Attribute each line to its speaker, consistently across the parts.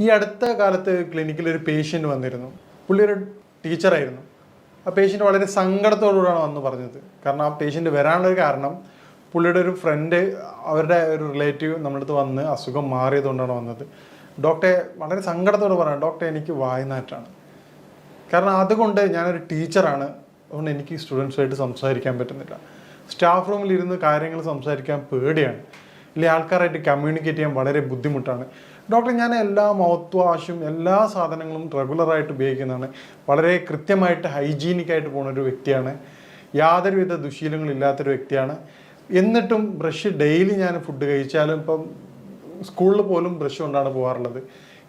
Speaker 1: ഈ അടുത്ത കാലത്ത് ക്ലിനിക്കിൽ ഒരു പേഷ്യൻ്റ് വന്നിരുന്നു. പുള്ളി ഒരു ടീച്ചറായിരുന്നു. ആ പേഷ്യൻ്റ് വളരെ സങ്കടത്തോടുകൂടിയാണ് വന്ന് പറഞ്ഞത്. കാരണം ആ പേഷ്യൻ്റ് വരാനുള്ളൊരു കാരണം പുള്ളിയുടെ ഒരു ഫ്രണ്ട്, അവരുടെ ഒരു റിലേറ്റീവ് നമ്മുടെ അടുത്ത് വന്ന് അസുഖം മാറിയതുകൊണ്ടാണ് വന്നത്. ഡോക്ടറെ വളരെ സങ്കടത്തോട് പറയാം, ഡോക്ടറെ എനിക്ക് വായ്നാറ്റാണ്. കാരണം അതുകൊണ്ട് ഞാനൊരു ടീച്ചറാണ്, അതുകൊണ്ട് എനിക്ക് സ്റ്റുഡൻസുമായിട്ട് സംസാരിക്കാൻ പറ്റുന്നില്ല. സ്റ്റാഫ് റൂമിൽ ഇരുന്ന് കാര്യങ്ങൾ സംസാരിക്കാൻ പേടിയാണ്, ഇല്ലേ ആൾക്കാരായിട്ട് കമ്മ്യൂണിക്കേറ്റ് ചെയ്യാൻ വളരെ ബുദ്ധിമുട്ടാണ്. ഡോക്ടർ, ഞാൻ എല്ലാ മൗത്ത് വാഷും എല്ലാ സാധനങ്ങളും റെഗുലറായിട്ട് ഉപയോഗിക്കുന്നതാണ്, വളരെ കൃത്യമായിട്ട് ഹൈജീനിക്കായിട്ട് പോകുന്ന ഒരു വ്യക്തിയാണ്, യാതൊരുവിധ ദുശീലങ്ങളില്ലാത്തൊരു വ്യക്തിയാണ്. എന്നിട്ടും ബ്രഷ് ഡെയിലി ഞാൻ ഫുഡ് കഴിച്ചാലും, ഇപ്പം സ്കൂളിൽ പോലും ബ്രഷ് കൊണ്ടാണ് പോകാറുള്ളത്,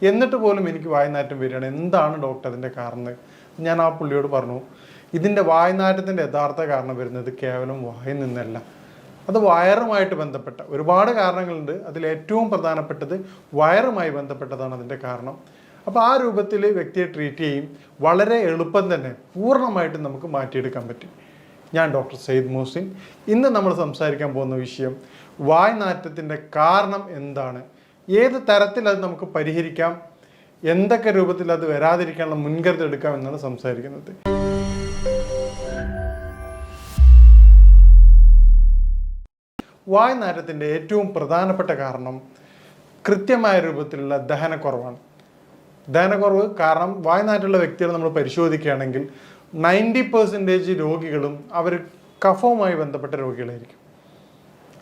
Speaker 1: എന്നിട്ട് പോലും എനിക്ക് വായ്നാറ്റം വരികയാണ്. എന്താണ് ഡോക്ടർ അതിൻ്റെ കാരണം? ഞാൻ ആ പുള്ളിയോട് പറഞ്ഞു, ഇതിൻ്റെ വായ്നാറ്റത്തിൻ്റെ യഥാർത്ഥ കാരണം വരുന്നത് കേവലം വായിൽ നിന്നല്ല, അത് വയറുമായിട്ട് ബന്ധപ്പെട്ട ഒരുപാട് കാരണങ്ങളുണ്ട്. അതിൽ ഏറ്റവും പ്രധാനപ്പെട്ടത് വയറുമായി ബന്ധപ്പെട്ടതാണ് അതിൻ്റെ കാരണം. അപ്പോൾ ആ രൂപത്തിൽ വ്യക്തിയെ ട്രീറ്റ് ചെയ്യും, വളരെ എളുപ്പം തന്നെ പൂർണ്ണമായിട്ടും നമുക്ക് മാറ്റിയെടുക്കാൻ പറ്റും. ഞാൻ ഡോക്ടർ സയ്യിദ് മുഹസിൻ. ഇന്ന് നമ്മൾ സംസാരിക്കാൻ പോകുന്ന വിഷയം വായ്നാറ്റത്തിൻ്റെ കാരണം എന്താണ്, ഏത് തരത്തിൽ അത് നമുക്ക് പരിഹരിക്കാം, എന്തൊക്കെ രൂപത്തിൽ അത് വരാതിരിക്കാനുള്ള മുൻകരുതൽ എടുക്കാം എന്നാണ് സംസാരിക്കുന്നത്. വായ്നാറ്റത്തിൻ്റെ ഏറ്റവും പ്രധാനപ്പെട്ട കാരണം കൃത്യമായ രൂപത്തിലുള്ള ദഹനക്കുറവാണ്. ദഹനക്കുറവ് കാരണം വായ്നാറ്റുള്ള വ്യക്തികളെ നമ്മൾ പരിശോധിക്കുകയാണെങ്കിൽ 90% രോഗികളും അവർ കഫവുമായി ബന്ധപ്പെട്ട രോഗികളായിരിക്കും.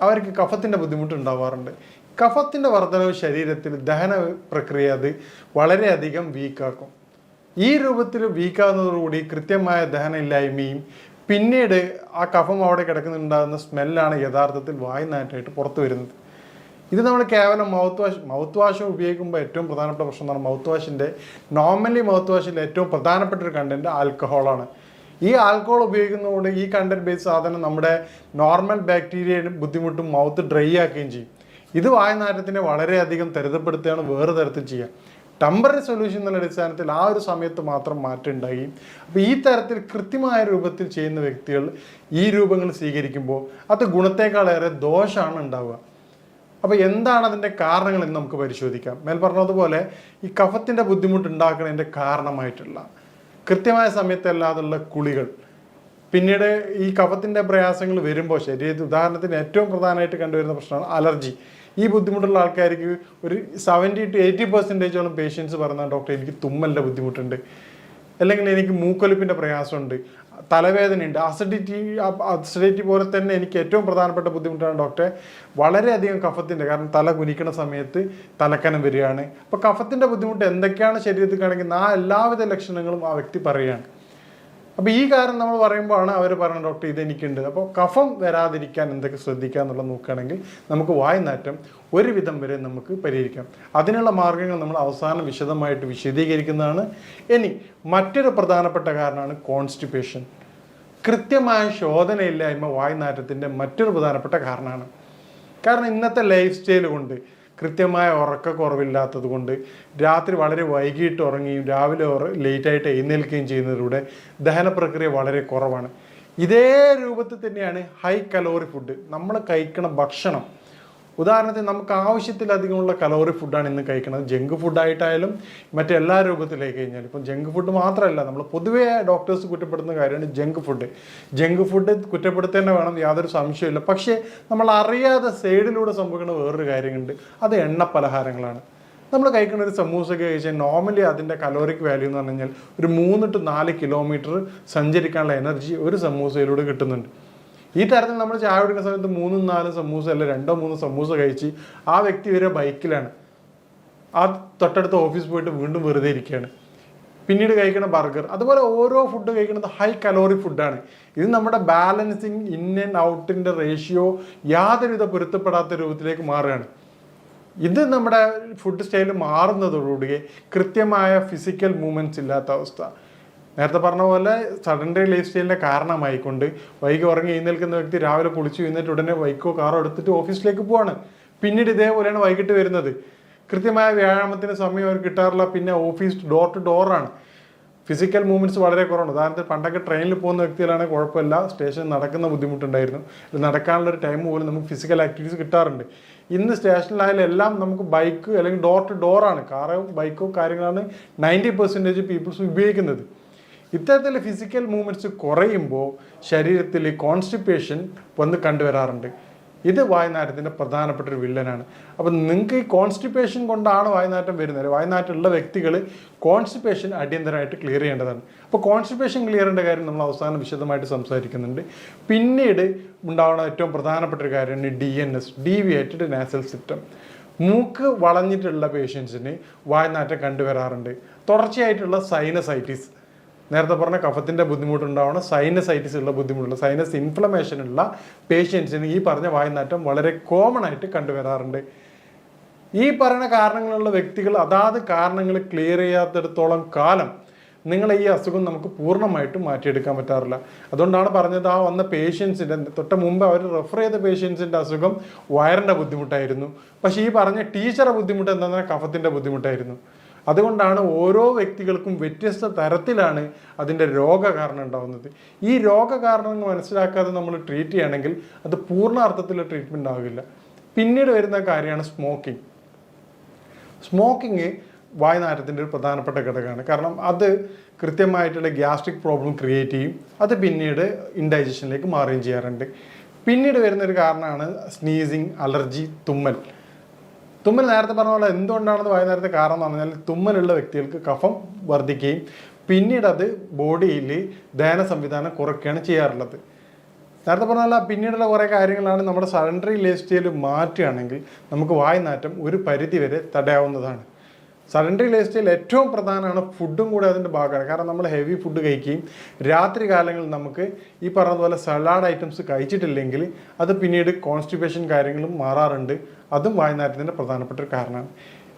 Speaker 1: അവർക്ക് കഫത്തിൻ്റെ ബുദ്ധിമുട്ടുണ്ടാവാറുണ്ട്. കഫത്തിൻ്റെ വർധനവ് ശരീരത്തിൽ ദഹന പ്രക്രിയ അത് വളരെയധികം വീക്കാക്കും. ഈ രൂപത്തിൽ വീക്കാവുന്നതോടുകൂടി കൃത്യമായ ദഹനമില്ലായ്മയും പിന്നീട് ആ കഫം അവിടെ കിടക്കുന്നുണ്ടാകുന്ന സ്മെല്ലാണ് യഥാർത്ഥത്തിൽ വായ്നാറ്റായിട്ട് പുറത്തു വരുന്നത്. ഇത് നമ്മൾ കേവലം മൗത്ത് വാഷ് ഉപയോഗിക്കുമ്പോൾ ഏറ്റവും പ്രധാനപ്പെട്ട പ്രശ്നം എന്ന് പറഞ്ഞാൽ മൗത്ത് വാഷിൻ്റെ നോർമലി മൗത്ത് വാഷിൻ്റെ ഏറ്റവും പ്രധാനപ്പെട്ട ഒരു കണ്ടൻറ്റ് ആൽക്കഹോളാണ്. ഈ ആൽക്കഹോൾ ഉപയോഗിക്കുന്നതുകൊണ്ട് ഈ കണ്ടൻറ്റ് ബേസ് സാധനം നമ്മുടെ നോർമൽ ബാക്ടീരിയയുടെ ബുദ്ധിമുട്ടും മൗത്ത് ഡ്രൈ ആക്കുകയും ചെയ്യും. ഇത് വായ്നാറ്റത്തിനെ വളരെയധികം ത്വരിതപ്പെടുത്തുകയാണ് വേറെ തരത്തിൽ ചെയ്യുക. ടെമ്പററി സൊല്യൂഷൻ എന്നുള്ള അടിസ്ഥാനത്തിൽ ആ ഒരു സമയത്ത് മാത്രം മാറ്റം ഉണ്ടാകുകയും, അപ്പോൾ ഈ തരത്തിൽ കൃത്യമായ രൂപത്തിൽ ചെയ്യുന്ന വ്യക്തികൾ ഈ രൂപങ്ങൾ സ്വീകരിക്കുമ്പോൾ അത് ഗുണത്തേക്കാളേറെ ദോഷമാണ് ഉണ്ടാവുക. അപ്പോൾ എന്താണ് അതിൻ്റെ കാരണങ്ങൾ എന്ന് നമുക്ക് പരിശോധിക്കാം. മേൽ പറഞ്ഞതുപോലെ ഈ കഫത്തിൻ്റെ ബുദ്ധിമുട്ട് ഉണ്ടാക്കുന്നതിൻ്റെ കാരണമായിട്ടുള്ള കൃത്യമായ സമയത്തല്ലാതുള്ള കുളികൾ, പിന്നീട് ഈ കഫത്തിൻ്റെ പ്രയാസങ്ങൾ വരുമ്പോൾ ശരീരത്തിൽ ഉദാഹരണത്തിന് ഏറ്റവും പ്രധാനമായിട്ട് കണ്ടുവരുന്ന പ്രശ്നമാണ് അലർജി. ഈ ബുദ്ധിമുട്ടുള്ള ആൾക്കാർക്ക് ഒരു 70 to 80% പേഷ്യൻസ് പറയുന്നത് ഡോക്ടർ എനിക്ക് തുമ്മലിൻ്റെ ബുദ്ധിമുട്ടുണ്ട്, അല്ലെങ്കിൽ എനിക്ക് മൂക്കൊലിപ്പിൻ്റെ പ്രയാസമുണ്ട്, തലവേദനയുണ്ട്, അസിഡിറ്റി പോലെ തന്നെ എനിക്ക് ഏറ്റവും പ്രധാനപ്പെട്ട ബുദ്ധിമുട്ടാണ് ഡോക്ടറെ വളരെയധികം കഫത്തിൻ്റെ, കാരണം തല കുനിക്കുന്ന സമയത്ത് തലക്കനം വരികയാണ്. അപ്പോൾ കഫത്തിൻ്റെ ബുദ്ധിമുട്ട് എന്തൊക്കെയാണ് ശരീരത്തിൽ കാണിക്കുന്നത് ആ എല്ലാവിധ ലക്ഷണങ്ങളും ആ വ്യക്തി പറയുകയാണ്. അപ്പോൾ ഈ കാരണം നമ്മൾ പറയുമ്പോഴാണ് അവർ പറയുന്നത് ഡോക്ടർ ഇതെനിക്കുണ്ട്. അപ്പോൾ കഫം വരാതിരിക്കാൻ എന്തൊക്കെ ശ്രദ്ധിക്കുക എന്നുള്ളത് നോക്കുകയാണെങ്കിൽ നമുക്ക് വായ്നാറ്റം ഒരുവിധം വരെ നമുക്ക് പരിഹരിക്കാം. അതിനുള്ള മാർഗ്ഗങ്ങൾ നമ്മൾ അവസാനം വിശദമായിട്ട് വിശദീകരിക്കുന്നതാണ്. ഇനി മറ്റൊരു പ്രധാനപ്പെട്ട കാരണമാണ് കോൺസ്റ്റിപ്പേഷൻ. കൃത്യമായ ശോധനയില്ലായ്മ വായ്നാറ്റത്തിൻ്റെ മറ്റൊരു പ്രധാനപ്പെട്ട കാരണമാണ്. കാരണം ഇന്നത്തെ ലൈഫ് സ്റ്റൈൽ കൊണ്ട്, കൃത്യമായ ഉറക്കക്കുറവില്ലാത്തത് കൊണ്ട്, രാത്രി വളരെ വൈകിട്ട് ഉറങ്ങുകയും രാവിലെ ലേറ്റായിട്ട് എഴുന്നേൽക്കുകയും ചെയ്യുന്നതിലൂടെ ദഹന പ്രക്രിയ വളരെ കുറവാണ്. ഇതേ രൂപത്തിൽ തന്നെയാണ് ഹൈ കലോറി ഫുഡ്. നമ്മൾ കഴിക്കുന്ന ഭക്ഷണം, ഉദാഹരണത്തിന് നമുക്ക് ആവശ്യത്തിലധികമുള്ള കലോറി ഫുഡാണ് ഇന്ന് കഴിക്കുന്നത്. ജങ്ക് ഫുഡായിട്ടായാലും മറ്റെല്ലാ രൂപത്തിലേക്ക് കഴിഞ്ഞാൽ, ഇപ്പം ജങ്ക് ഫുഡ് മാത്രമല്ല, നമ്മൾ പൊതുവേ ഡോക്ടേഴ്സ് കുറ്റപ്പെടുന്ന കാര്യമാണ് ജങ്ക് ഫുഡ്. ജങ്ക് ഫുഡ് കുറ്റപ്പെടുത്തേണ്ട വേണം, യാതൊരു സംശയമില്ല. പക്ഷേ നമ്മൾ അറിയാതെ സൈഡിലൂടെ സംഭവിക്കുന്ന വേറൊരു കാര്യമുണ്ട്, അത് എണ്ണ പലഹാരങ്ങളാണ്. നമ്മൾ കഴിക്കുന്ന ഒരു സമൂസയൊക്കെ കഴിച്ചാൽ നോർമലി അതിൻ്റെ കലോറിക് വാല്യൂ എന്ന് പറഞ്ഞു കഴിഞ്ഞാൽ ഒരു 3 to 4 കിലോമീറ്റർ സഞ്ചരിക്കാനുള്ള എനർജി ഒരു സമൂസയിലൂടെ കിട്ടുന്നുണ്ട്. ഈ തരത്തിൽ നമ്മൾ ചായ കുടിക്കുന്ന സമയത്ത് 3-4 സമൂസ അല്ല 2-3 സമൂസ കഴിച്ച് ആ വ്യക്തി വരെ ബൈക്കിലാണ്, ആ തൊട്ടടുത്ത ഓഫീസ് പോയിട്ട് വീണ്ടും വെറുതെ ഇരിക്കുകയാണ്. പിന്നീട് കഴിക്കുന്ന ബർഗർ, അതുപോലെ ഓരോ ഫുഡ് കഴിക്കുന്നത് ഹൈ കലോറി ഫുഡാണ്. ഇത് നമ്മുടെ ബാലൻസിങ് ഇൻ ആൻഡ് ഔട്ടിൻ്റെ റേഷ്യോ യാതൊരുവിധ പൊരുത്തപ്പെടാത്ത രൂപത്തിലേക്ക് മാറുകയാണ്. ഇത് നമ്മുടെ ഫുഡ് സ്റ്റൈൽ മാറുന്നതോടുകൂടി കൃത്യമായ ഫിസിക്കൽ മൂവ്മെൻറ്റ്സ് ഇല്ലാത്ത അവസ്ഥ, നേരത്തെ പറഞ്ഞ പോലെ സഡൻഡറി ലൈഫ് സ്റ്റൈലിൻ്റെ കാരണമായിക്കൊണ്ട് വൈകി ഉറങ്ങി എഴുന്നേൽക്കുന്ന വ്യക്തി രാവിലെ കുളിച്ച് എഴുന്നേറ്റ് ഉടനെ ബൈക്കോ കാറോ എടുത്തിട്ട് ഓഫീസിലേക്ക് പോവാണ്. പിന്നീട് ഇതേപോലെയാണ് വൈകിട്ട് വരുന്നത്. കൃത്യമായ വ്യായാമത്തിന് സമയം അവർ കിട്ടാറില്ല. പിന്നെ ഓഫീസ് ഡോർ ടു ഡോറാണ്. ഫിസിക്കൽ മൂവ്മെൻറ്റ്സ് വളരെ കുറവാണ്. ഉദാഹരണത്തിന് പണ്ടൊക്കെ ട്രെയിനിൽ പോകുന്ന വ്യക്തികളാണെങ്കിൽ കുഴപ്പമില്ല, സ്റ്റേഷനിൽ നടക്കുന്ന ബുദ്ധിമുട്ടുണ്ടായിരുന്നു. നടക്കാനുള്ളൊരു ടൈം പോലും നമുക്ക് ഫിസിക്കൽ ആക്ടിവിറ്റീസ് കിട്ടാറുണ്ട്. ഇന്ന് സ്റ്റേഷനിലായാലും എല്ലാം നമുക്ക് ബൈക്ക് അല്ലെങ്കിൽ ഡോർ ടു ഡോറാണ്, കാറോ ബൈക്കോ കാര്യങ്ങളാണ് 90% പീപ്പിൾസ് ഉപയോഗിക്കുന്നത്. ഇത്തരത്തിൽ ഫിസിക്കൽ മൂവ്മെൻറ്റ്സ് കുറയുമ്പോൾ ശരീരത്തിൽ കോൺസ്റ്റിപ്പേഷൻ വന്ന് കണ്ടുവരാറുണ്ട്. ഇത് വായുനാറ്റത്തിൻ്റെ പ്രധാനപ്പെട്ട ഒരു വില്ലനാണ്. അപ്പം നിങ്ങൾക്ക് ഈ കോൺസ്റ്റിപ്പേഷൻ കൊണ്ടാണ് വായുനാറ്റം വരുന്നത്. വായുനാറ്റമുള്ള വ്യക്തികൾ കോൺസ്റ്റിപ്പേഷൻ അടിയന്തരമായിട്ട് ക്ലിയർ ചെയ്യേണ്ടതാണ്. അപ്പോൾ കോൺസ്റ്റിപ്പേഷൻ ക്ലിയർ ചെയ്യേണ്ട കാര്യം നമ്മൾ അവസാനം വിശദമായിട്ട് സംസാരിക്കുന്നുണ്ട്. പിന്നീട് ഉണ്ടാവുന്ന ഏറ്റവും പ്രധാനപ്പെട്ട ഒരു കാര്യമാണ് DNS, ഡീവിയേറ്റഡ് നാസൽ സിസ്റ്റം. മൂക്ക് വളഞ്ഞിട്ടുള്ള പേഷ്യൻസിന് വായുനാറ്റം കണ്ടുവരാറുണ്ട്. തുടർച്ചയായിട്ടുള്ള സൈനസൈറ്റിസ്, നേരത്തെ പറഞ്ഞ കഫത്തിൻ്റെ ബുദ്ധിമുട്ടുണ്ടാവണം, സൈനസൈറ്റിസ് ഉള്ള ബുദ്ധിമുട്ടുള്ള സൈനസ് ഇൻഫ്ലമേഷൻ ഉള്ള പേഷ്യൻസിന് ഈ പറഞ്ഞ വായുനാറ്റം വളരെ കോമൺ ആയിട്ട് കണ്ടുവരാറുണ്ട്. ഈ പറയുന്ന കാരണങ്ങളുള്ള വ്യക്തികൾ അതാത് കാരണങ്ങൾ ക്ലിയർ ചെയ്യാത്തിടത്തോളം കാലം നിങ്ങളെ ഈ അസുഖം നമുക്ക് പൂർണ്ണമായിട്ടും മാറ്റിയെടുക്കാൻ പറ്റാറില്ല. അതുകൊണ്ടാണ് പറഞ്ഞത് ആ വന്ന പേഷ്യൻസിൻ്റെ തൊട്ട് മുമ്പ് അവർ റെഫർ ചെയ്ത പേഷ്യൻസിൻ്റെ അസുഖം വയറിൻ്റെ ബുദ്ധിമുട്ടായിരുന്നു. പക്ഷേ ഈ പറഞ്ഞ ടീച്ചറുടെ ബുദ്ധിമുട്ട് എന്താണെന്ന് കഫത്തിൻ്റെ ബുദ്ധിമുട്ടായിരുന്നു. അതുകൊണ്ടാണ് ഓരോ വ്യക്തികൾക്കും വ്യത്യസ്ത തരത്തിലാണ് അതിൻ്റെ രോഗകാരണം ഉണ്ടാകുന്നത്. ഈ രോഗകാരണങ്ങൾ മനസ്സിലാക്കാതെ നമ്മൾ ട്രീറ്റ് ചെയ്യുകയാണെങ്കിൽ അത് പൂർണ്ണാർത്ഥത്തിലുള്ള ട്രീറ്റ്മെൻറ്റ് ആകില്ല. പിന്നീട് വരുന്ന കാര്യമാണ് സ്മോക്കിംഗ്. സ്മോക്കിങ് വായുനാറ്റത്തിൻ്റെ ഒരു പ്രധാനപ്പെട്ട ഘടകമാണ്. കാരണം അത് കൃത്യമായിട്ടുള്ള ഗ്യാസ്ട്രിക് പ്രോബ്ലം ക്രിയേറ്റ് ചെയ്യും. അത് പിന്നീട് ഇൻഡൈജഷനിലേക്ക് മാറുകയും ചെയ്യാറുണ്ട്. പിന്നീട് വരുന്നൊരു കാരണമാണ് സ്നീസിങ്, അലർജി, തുമ്മൽ. തുമ്മൽ നേരത്തെ പറഞ്ഞ പോലെ എന്തുകൊണ്ടാണെന്ന് വായുനാറ്റത്തെ കാരണം എന്ന് പറഞ്ഞാൽ തുമ്മലുള്ള വ്യക്തികൾക്ക് കഫം വർദ്ധിക്കുകയും പിന്നീട് അത് ബോഡിയിൽ ദഹന സംവിധാനം കുറയ്ക്കുകയാണ് ചെയ്യാറുള്ളത്. നേരത്തെ പറഞ്ഞാൽ പിന്നീടുള്ള കുറേ കാര്യങ്ങളാണ് നമ്മുടെ സഡൻഡറി ലൈഫ് സ്റ്റൈൽ മാറ്റുകയാണെങ്കിൽ നമുക്ക് വായുനാറ്റം ഒരു പരിധി വരെ തടയാവുന്നതാണ്. സഡൻഡറി ലൈഫ് സ്റ്റൈൽ ഏറ്റവും പ്രധാനമാണ്. ഫുഡും കൂടെ അതിൻ്റെ ഭാഗമാണ്. കാരണം നമ്മൾ ഹെവി ഫുഡ് കഴിക്കുകയും രാത്രി കാലങ്ങളിൽ നമുക്ക് ഈ പറഞ്ഞതുപോലെ സലാഡ് ഐറ്റംസ് കഴിച്ചിട്ടില്ലെങ്കിൽ അത് പിന്നീട് കോൺസ്റ്റിപ്പേഷൻ കാര്യങ്ങളും മാറാറുണ്ട്. അതും വായുനാറ്റത്തിൻ്റെ പ്രധാനപ്പെട്ട ഒരു കാരണമാണ്.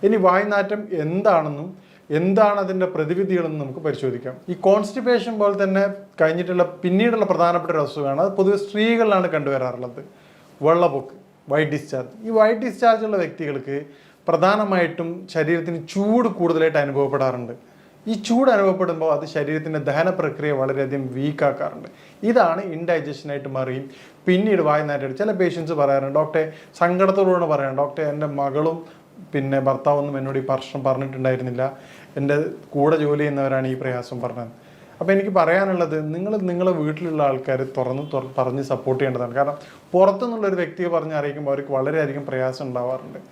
Speaker 1: ഇനി വായുനാറ്റം എന്താണെന്നും എന്താണ് അതിൻ്റെ പ്രതിവിധികളെന്നും നമുക്ക് പരിശോധിക്കാം. ഈ കോൺസ്റ്റിപ്പേഷൻ പോലെ തന്നെ കഴിഞ്ഞിട്ടുള്ള പിന്നീടുള്ള പ്രധാനപ്പെട്ട ഒരു അസുഖമാണ്. അത് പൊതുവെ സ്ത്രീകളിലാണ് കണ്ടുവരാറുള്ളത്. വെള്ളപ്പൊക്ക്, വൈറ്റ് ഡിസ്ചാർജ്. ഈ വൈറ്റ് ഡിസ്ചാർജ് ഉള്ള വ്യക്തികൾക്ക് പ്രധാനമായിട്ടും ശരീരത്തിന് ചൂട് കൂടുതലായിട്ട് അനുഭവപ്പെടാറുണ്ട്. ഈ ചൂട് അനുഭവപ്പെടുമ്പോൾ അത് ശരീരത്തിൻ്റെ ദഹന പ്രക്രിയ വളരെയധികം വീക്കാക്കാറുണ്ട്. ഇതാണ് ഇൻഡൈജഷനായിട്ട് മാറുകയും പിന്നീട് വായുനാറ്റം. ചില പേഷ്യൻസ് പറയാറുണ്ട്, ഡോക്ടറെ സങ്കടത്തോടുകൂടെ പറയാം, ഡോക്ടറെ എൻ്റെ മകളും പിന്നെ ഭർത്താവൊന്നും എന്നോട് ഈ പ്രശ്നം പറഞ്ഞിട്ടുണ്ടായിരുന്നില്ല, എൻ്റെ കൂടെ ജോലി ചെയ്യുന്നവരാണ് ഈ പ്രയാസം പറഞ്ഞത്. അപ്പോൾ എനിക്ക് പറയാനുള്ളത്, നിങ്ങളെ വീട്ടിലുള്ള ആൾക്കാർ പറഞ്ഞ് സപ്പോർട്ട് ചെയ്യേണ്ടതാണ്. കാരണം പുറത്തുനിന്നുള്ളൊരു വ്യക്തിയെ പറഞ്ഞ് അറിയിക്കുമ്പോൾ അവർക്ക് വളരെയധികം പ്രയാസം ഉണ്ടാവാറുണ്ട്.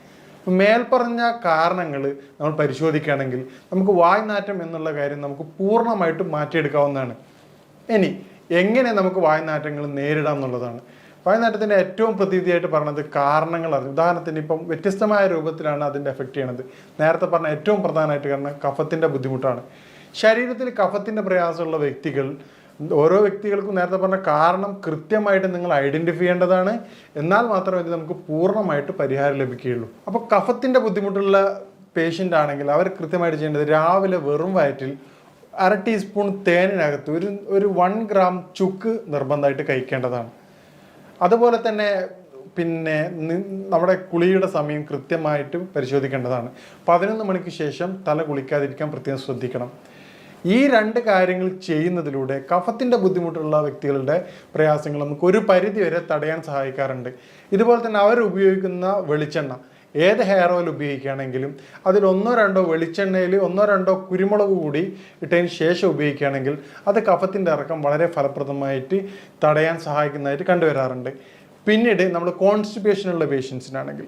Speaker 1: മേൽപ്പറഞ്ഞ കാരണങ്ങൾ നമ്മൾ പരിശോധിക്കുകയാണെങ്കിൽ നമുക്ക് വായുനാറ്റം എന്നുള്ള കാര്യം നമുക്ക് പൂർണ്ണമായിട്ടും മാറ്റിയെടുക്കാവുന്നതാണ്. ഇനി എങ്ങനെ നമുക്ക് വായുനാറ്റങ്ങൾ നേരിടാം എന്നുള്ളതാണ്. വായുനാറ്റത്തിൻ്റെ ഏറ്റവും പ്രതിവിധിയായിട്ട് പറഞ്ഞത് കാരണങ്ങളാണ്. ഉദാഹരണത്തിന് ഇപ്പം വ്യത്യസ്തമായ രൂപത്തിലാണ് അതിൻ്റെ എഫക്റ്റ് ചെയ്യണത്. നേരത്തെ പറഞ്ഞ ഏറ്റവും പ്രധാനമായിട്ട് കാരണം കഫത്തിൻ്റെ ബുദ്ധിമുട്ടാണ്. ശരീരത്തിൽ കഫത്തിൻ്റെ പ്രയാസമുള്ള വ്യക്തികൾ, ഓരോ വ്യക്തികൾക്കും നേരത്തെ പറഞ്ഞ കാരണം കൃത്യമായിട്ട് നിങ്ങൾ ഐഡൻറ്റിഫൈ ചെയ്യേണ്ടതാണ്. എന്നാൽ മാത്രമേ ഇത് നമുക്ക് പൂർണ്ണമായിട്ട് പരിഹാരം ലഭിക്കുകയുള്ളൂ. അപ്പോൾ കഫത്തിൻ്റെ ബുദ്ധിമുട്ടുള്ള പേഷ്യൻ്റ് ആണെങ്കിൽ അവർ കൃത്യമായിട്ട് ചെയ്യേണ്ടത് രാവിലെ വെറും വയറ്റിൽ 1/2 ടീസ്പൂൺ തേനിനകത്ത് ഒരു 1 ഗ്രാം ചുക്ക് നിർബന്ധമായിട്ട് കഴിക്കേണ്ടതാണ്. അതുപോലെ തന്നെ പിന്നെ നമ്മുടെ കുളിയുടെ സമയം കൃത്യമായിട്ട് പരിശോധിക്കേണ്ടതാണ്. 11 മണിക്ക് ശേഷം തല കുളിക്കാതിരിക്കാൻ പ്രത്യേകം ശ്രദ്ധിക്കണം. ഈ 2 കാര്യങ്ങൾ ചെയ്യുന്നതിലൂടെ കഫത്തിൻ്റെ ബുദ്ധിമുട്ടുള്ള വ്യക്തികളുടെ പ്രയാസങ്ങൾ നമുക്ക് ഒരു പരിധി വരെ തടയാൻ സഹായിക്കാറുണ്ട്. ഇതുപോലെ തന്നെ അവർ ഉപയോഗിക്കുന്ന വെളിച്ചെണ്ണ, ഏത് ഹെയർ ഓയിൽ ഉപയോഗിക്കുകയാണെങ്കിലും അതിൽ 1-2 വെളിച്ചെണ്ണയിൽ 1-2 കുരുമുളക് കൂടി ഇട്ടതിന് ശേഷം ഉപയോഗിക്കുകയാണെങ്കിൽ അത് കഫത്തിൻ്റെ ഇറക്കം വളരെ ഫലപ്രദമായിട്ട് തടയാൻ സഹായിക്കുന്നതായിട്ട് കണ്ടുവരാറുണ്ട്. പിന്നീട് നമ്മൾ കോൺസ്റ്റിപ്പേഷനുള്ള പേഷ്യൻസിനാണെങ്കിൽ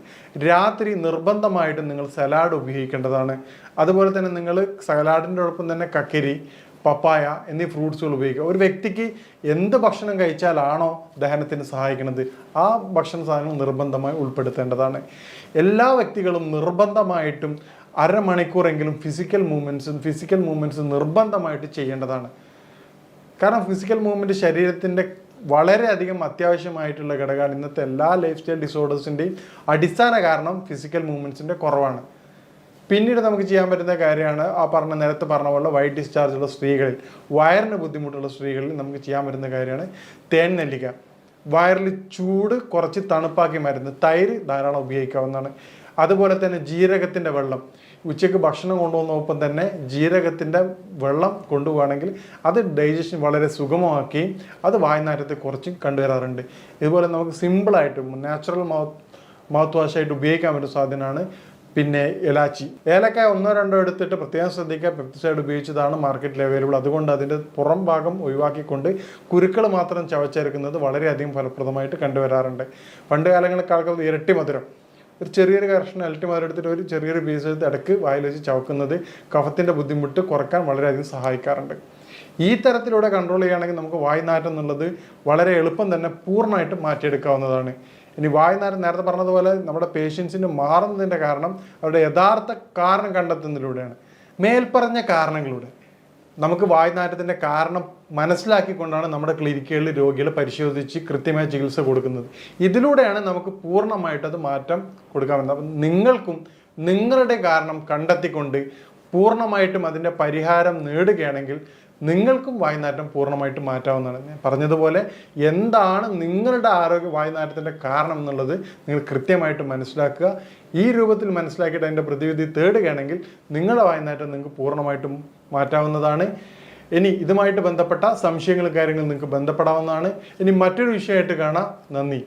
Speaker 1: രാത്രി നിർബന്ധമായിട്ടും നിങ്ങൾ സലാഡ് ഉപയോഗിക്കേണ്ടതാണ്. അതുപോലെ തന്നെ നിങ്ങൾ സലാഡിൻ്റെ ഒപ്പം തന്നെ കക്കിരി, പപ്പായ എന്നീ ഫ്രൂട്ട്സുകൾ ഉപയോഗിക്കുക. ഒരു വ്യക്തിക്ക് എന്ത് ഭക്ഷണം കഴിച്ചാലാണോ ദഹനത്തിന് സഹായിക്കുന്നത് ആ ഭക്ഷണ സാധനങ്ങൾ നിർബന്ധമായി ഉൾപ്പെടുത്തേണ്ടതാണ്. എല്ലാ വ്യക്തികളും നിർബന്ധമായിട്ടും 1/2 മണിക്കൂറെങ്കിലും ഫിസിക്കൽ മൂവ്മെൻറ്റ്സ് നിർബന്ധമായിട്ട് ചെയ്യേണ്ടതാണ്. കാരണം ഫിസിക്കൽ മൂവ്മെൻറ്റ് ശരീരത്തിൻ്റെ വളരെയധികം അത്യാവശ്യമായിട്ടുള്ള ഘടകമാണ്. ഇന്നത്തെ എല്ലാ ലൈഫ് സ്റ്റൈൽ ഡിസോർഡേഴ്സിൻ്റെയും അടിസ്ഥാന കാരണം ഫിസിക്കൽ മൂവ്മെൻറ്റ്സിൻ്റെ കുറവാണ്. പിന്നീട് നമുക്ക് ചെയ്യാൻ പറ്റുന്ന കാര്യമാണ് നേരത്തെ പറഞ്ഞ പോലെ വൈറ്റ് ഡിസ്ചാർജ് ഉള്ള സ്ത്രീകളിൽ, വയറിന് ബുദ്ധിമുട്ടുള്ള സ്ത്രീകളിൽ നമുക്ക് ചെയ്യാൻ പറ്റുന്ന കാര്യമാണ് തേൻ നെല്ലിക്ക. വയറിൽ ചൂട് കുറച്ച് തണുപ്പാക്കി മരുന്ന്, തൈര് ധാരാളം ഉപയോഗിക്കാവുന്നതാണ്. അതുപോലെ തന്നെ ജീരകത്തിൻ്റെ വെള്ളം, ഉച്ചയ്ക്ക് ഭക്ഷണം കൊണ്ടുപോകുന്നൊപ്പം തന്നെ ജീരകത്തിൻ്റെ വെള്ളം കൊണ്ടുപോവുകയാണെങ്കിൽ അത് ഡൈജഷൻ വളരെ സുഗമമാക്കുകയും അത് വായുനാറ്റത്തെ കുറച്ചും കണ്ടുവരാറുണ്ട്. ഇതുപോലെ നമുക്ക് സിമ്പിളായിട്ട് നാച്ചുറൽ മൗത്ത് വാഷായിട്ട് ഉപയോഗിക്കാൻ പറ്റുന്ന സാധനമാണ്. പിന്നെ ഇലാച്ചി, ഏലക്കായ 1-2 എടുത്തിട്ട് പ്രത്യേകം ശ്രദ്ധിക്കുക, പെസ്റ്റിസൈഡ് ഉപയോഗിച്ചതാണ് മാർക്കറ്റിൽ അവൈലബിൾ. അതുകൊണ്ട് അതിൻ്റെ പുറം ഭാഗം ഒഴിവാക്കിക്കൊണ്ട് കുരുക്കൾ മാത്രം ചവച്ചെടുക്കുന്നത് വളരെയധികം ഫലപ്രദമായിട്ട് കണ്ടുവരാറുണ്ട്. പണ്ട് കാലങ്ങളിലൊക്കെ ആൾക്കാർ ഇരട്ടി മധുരം, ഒരു ചെറിയൊരു കഷ്ണം ഇരട്ടി മധുരം എടുത്തിട്ട് ഒരു ചെറിയൊരു പീസ് എടുത്ത് ഇടയ്ക്ക് വായിൽ വെച്ച് ചവക്കുന്നത് കഫത്തിൻ്റെ ബുദ്ധിമുട്ട് കുറയ്ക്കാൻ വളരെയധികം സഹായിക്കാറുണ്ട്. ഈ തരത്തിലൂടെ കൺട്രോൾ ചെയ്യുകയാണെങ്കിൽ നമുക്ക് വായ്നാറ്റം എന്നുള്ളത് വളരെ എളുപ്പം തന്നെ പൂർണ്ണമായിട്ട് മാറ്റിയെടുക്കാവുന്നതാണ്. ഇനി വായ്നാറ്റം നേരത്തെ പറഞ്ഞതുപോലെ നമ്മുടെ പേഷ്യൻസിന് മാറുന്നതിൻ്റെ കാരണം അവരുടെ യഥാർത്ഥ കാരണം കണ്ടെത്തുന്നതിലൂടെയാണ്. മേൽപ്പറഞ്ഞ കാരണങ്ങളിലൂടെ നമുക്ക് വായ്നാറ്റത്തിൻ്റെ കാരണം മനസ്സിലാക്കിക്കൊണ്ടാണ് നമ്മുടെ ക്ലിനിക്കുകളിൽ രോഗികളെ പരിശോധിച്ച് കൃത്യമായ ചികിത്സ കൊടുക്കുന്നത്. ഇതിലൂടെയാണ് നമുക്ക് പൂർണ്ണമായിട്ട് അത് മാറ്റം കൊടുക്കാമെന്ന്. അപ്പം നിങ്ങൾക്കും നിങ്ങളുടെ കാരണം കണ്ടെത്തിക്കൊണ്ട് പൂർണ്ണമായിട്ടും അതിൻ്റെ പരിഹാരം നേടുകയാണെങ്കിൽ നിങ്ങൾക്കും വായ്നാറ്റം പൂർണ്ണമായിട്ട് മാറ്റാവുന്നതാണ്. ഞാൻ പറഞ്ഞതുപോലെ എന്താണ് നിങ്ങളുടെ വായ്നാറ്റത്തിൻ്റെ കാരണം എന്നുള്ളത് നിങ്ങൾ കൃത്യമായിട്ട് മനസ്സിലാക്കുക. ഈ രൂപത്തിൽ മനസ്സിലാക്കിയിട്ട് അതിൻ്റെ പ്രതിവിധി തേടുകയാണെങ്കിൽ നിങ്ങളുടെ വായ്നാറ്റം നിങ്ങൾക്ക് പൂർണ്ണമായിട്ടും മാറ്റാവുന്നതാണ്. ഇനി ഇതുമായിട്ട് ബന്ധപ്പെട്ട സംശയങ്ങളും കാര്യങ്ങളും നിങ്ങൾക്ക് ബന്ധപ്പെടാവുന്നതാണ്. ഇനി മറ്റൊരു വിഷയമായിട്ട് കാണാം. നന്ദി.